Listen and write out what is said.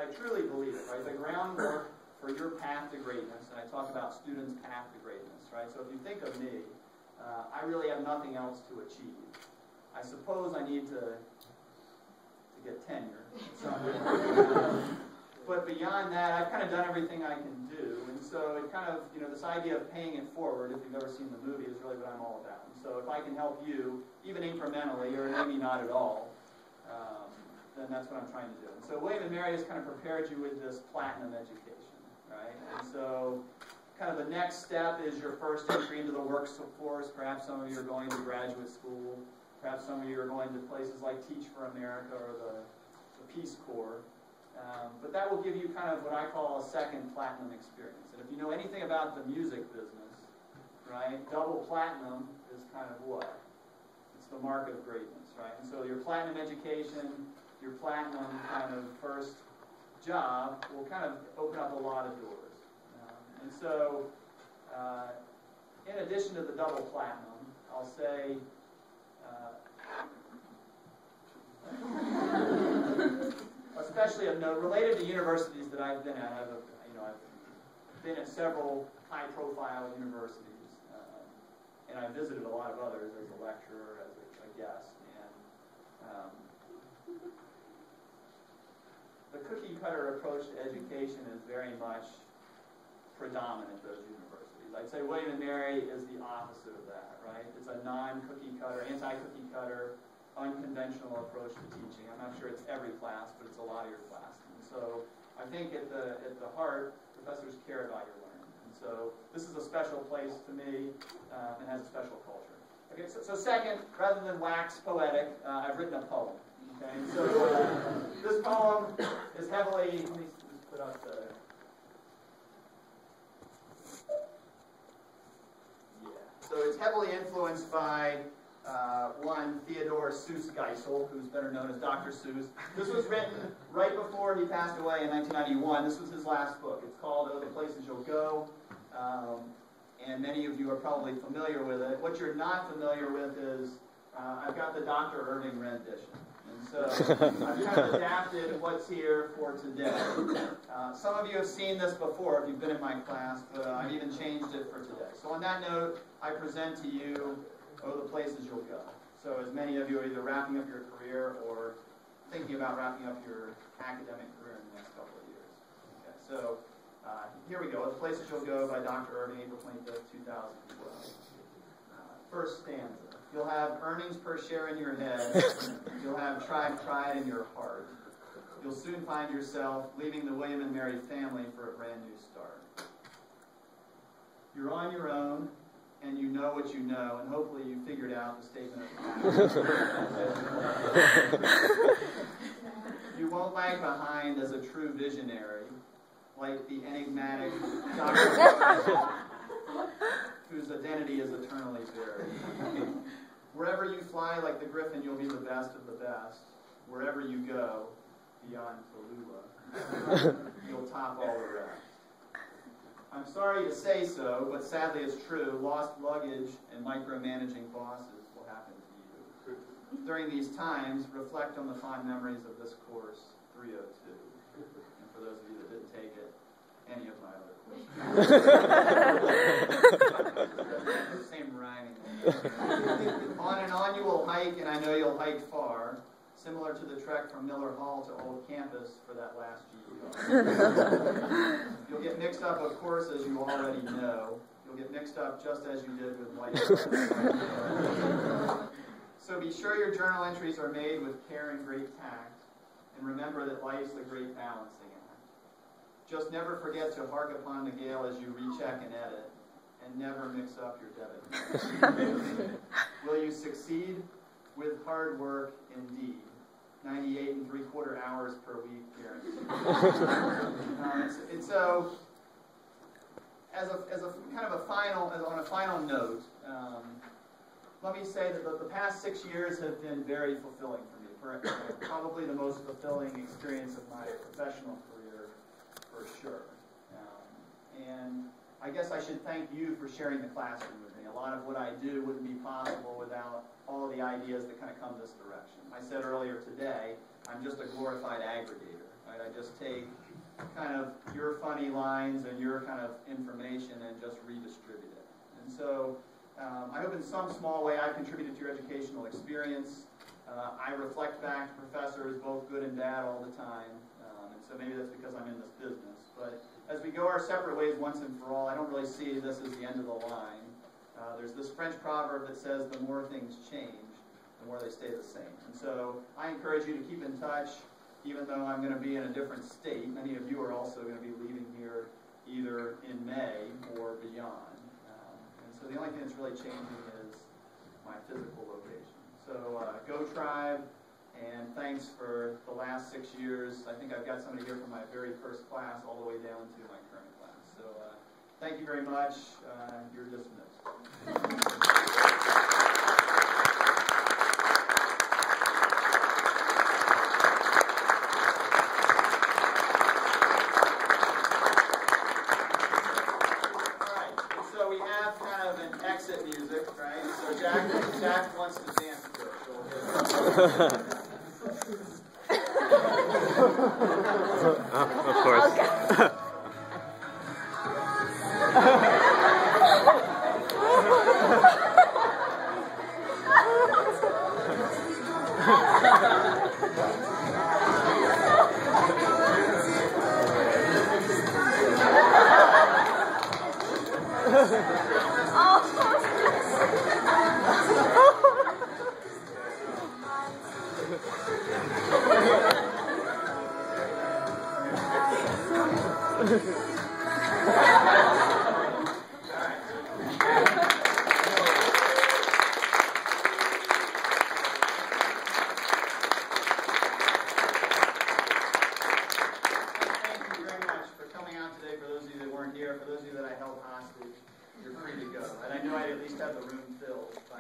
I truly believe it, right? The groundwork for your path to greatness, and I talk about students' path to greatness, right? So if you think of me, I really have nothing else to achieve. I suppose I need to get tenure. But beyond that, I've kind of done everything I can do. And so it kind of, this idea of paying it forward, if you've ever seen the movie, is really what I'm all about. And so if I can help you, even incrementally, or maybe not at all, then that's what I'm trying to do. And so William & Mary has kind of prepared you with this platinum education, right? And so kind of the next step is your first entry into the workforce. Perhaps some of you are going to graduate school. Perhaps some of you are going to places like Teach for America or the Peace Corps. But that will give you kind of what I call a second platinum experience. And if you know anything about the music business, right, double platinum is kind of what? It's the mark of greatness, right? And so your platinum education, your platinum kind of first job will kind of open up a lot of doors. And so, in addition to the double platinum, I'll say, especially of note, related to universities that I've been at, I've been at several high-profile universities, and I've visited a lot of others as a lecturer, as a guest, and the cookie-cutter approach to education is very much predominant at those universities. I'd say William & Mary is the opposite of that, right? It's a non-cookie-cutter, anti-cookie-cutter, unconventional approach to teaching. I'm not sure it's every class, but it's a lot of your classes. And so I think at the heart, professors care about your learning. And so this is a special place to me and has a special culture. Okay, so second, rather than wax poetic, I've written a poem. Okay, so this poem is heavily, let me just put up the, so it's heavily influenced by one Theodore Seuss Geisel, who's better known as Dr. Seuss. This was written right before he passed away in 1991. This was his last book. It's called Oh, the Places You'll Go, and many of you are probably familiar with it. What you're not familiar with is I've got the Dr. Irving rendition. And so I've kind of adapted what's here for today. Some of you have seen this before if you've been in my class, but I've even changed it for today. So on that note, I present to you Oh, the Places You'll Go. So as many of you are either wrapping up your career or thinking about wrapping up your academic career in the next couple of years. Okay, so here we go. The Places You'll Go by Dr. Irving, April 25th, 2012. First stanza. You'll have earnings per share in your head. You'll have tribe pride in your heart. You'll soon find yourself leaving the William & Mary family for a brand new start. You're on your own, and you know what you know, and hopefully you figured out the statement of fact. You won't lag behind as a true visionary, like the enigmatic Dr. whose identity is eternally buried. Wherever you fly like the griffin, you'll be the best of the best. Wherever you go, beyond Tallulah, you'll top all the rest. I'm sorry to say so, but sadly it's true. Lost luggage and micromanaging bosses will happen to you. During these times, reflect on the fond memories of this course 302. And for those of you that didn't take it, any of my other courses. Same rhyming. On and on you will hike, and I know you'll hike far, similar to the trek from Miller Hall to Old Campus for that last GER. You'll get mixed up, of course, as you already know. You'll get mixed up just as you did with life. So be sure your journal entries are made with care and great tact, and remember that life's a great balancing act. Just never forget to hark upon the gale as you recheck and edit, and never mix up your debit. Will you succeed? With hard work, indeed. 98 3/4 hours per week guaranteed. And so, as a kind of on a final note, let me say that the past 6 years have been very fulfilling for me. Probably the most fulfilling experience of my professional career, for sure. And I guess I should thank you for sharing the classroom with me. A lot of what I do wouldn't be possible without all of the ideas that kind of come this direction. I said earlier today, I'm just a glorified aggregator. Right? I just take kind of your funny lines and your kind of information and just redistribute it. And so I hope in some small way I've contributed to your educational experience. I reflect back to professors, both good and bad, all the time. And so maybe that's because I'm in this business. But as we go our separate ways once and for all, I don't really see this as the end of the line. There's this French proverb that says the more things change, the more they stay the same. And so I encourage you to keep in touch, even though I'm going to be in a different state. Many of you are also going to be leaving here either in May or beyond. And so the only thing that's really changing is my physical location. So go Tribe, and thanks for the last 6 years. I think I've got somebody here from my very first class all the way down to my current class. So thank you very much. You're dismissed. Exit music, right? So Jack wants to dance to it. Of course. For those of you that I held hostage, you're free to go. And I knew I'd at least have the room filled by